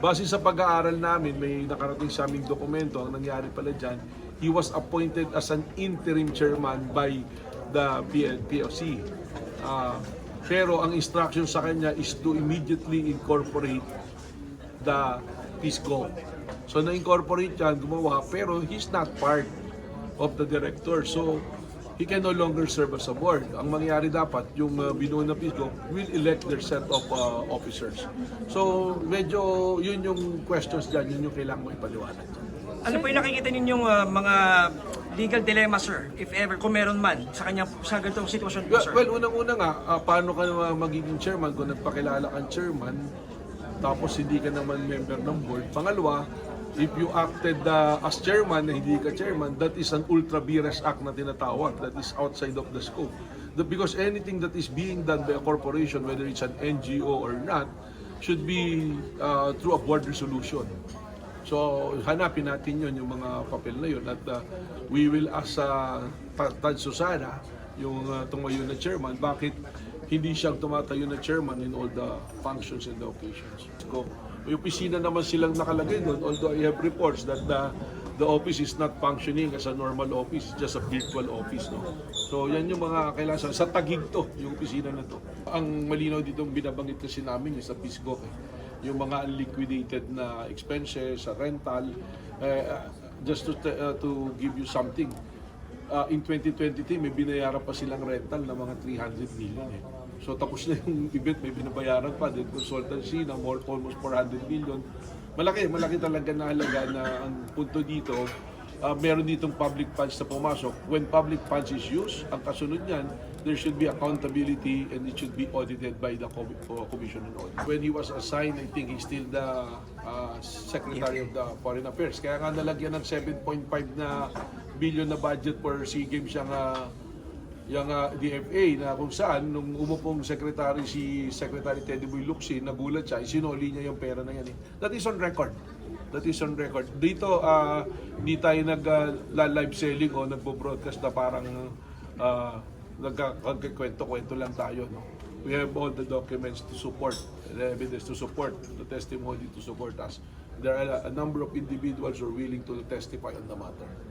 Base sa pag-aaral namin, may nakarating sa aming dokumento, ang nangyari pala dyan, he was appointed as an interim chairman by the PLC. Pero ang instruction sa kanya is to immediately incorporate the PISGO. So na-incorporate yan, gumawa, pero he's not part of the director. So he can no longer serve as a board. Ang mangyari dapat, yung binuo na PISGO will elect their set of officers. So medyo yun yung questions dyan, yun yung kailangan mo ipaliwanag. Ano po yung nakikita ninyong mga legal dilemma, sir, if ever, kung meron man, sa ganitong sitwasyon po, sir? Well, unang-una nga, paano ka magiging chairman kung nagpakilala kang chairman, tapos hindi ka naman member ng board? Pangalawa, if you acted as chairman na hindi ka chairman, that is an ultra vires act na tinatawag, that is outside of the scope. Because anything that is being done by a corporation, whether it's an NGO or not, should be through a board resolution. So hanapin natin yun, yung mga papel na yun, at we will ask Tad Susana, yung tumayo na chairman, bakit hindi siya tumatayo na chairman in all the functions and the occasions. So, may opisina naman silang nakalagay doon, although I have reports that the office is not functioning as a normal office, just a virtual office. No? So yan yung mga kailangan. Sa Taguig to, yung opisina na to. Ang malinaw dito binabanggit kasi namin yung sa PISGO. Yung mga unliquidated na expenses, sa rental, just to give you something. In 2023, may binayaran pa silang rental na mga 300 million. So tapos na yung event, may binabayaran pa din consultancy na almost 400 million. Malaki talaga na halaga na ang punto dito, meron ditong public funds na pumasok. When public funds is used, ang kasunod niyan, there should be accountability and it should be audited by the Commission on Audit. When he was assigned, I think he's still the Secretary of the Foreign Affairs. Kaya nga nalagyan ng 7.5 na billion na budget for SEA Games yung DFA, na kung saan nung umupong secretary si Secretary Teddy Boy Locsin, nagulat siya, isinuli niya yung pera na yan. That is on record. That is on record. Dito, hindi tayo nag-live selling o nagbo-broadcast na parang nagkakwento-kwento lang tayo. No? We have all the documents to support, the evidence to support, the testimony to support us. There are a number of individuals who are willing to testify on the matter.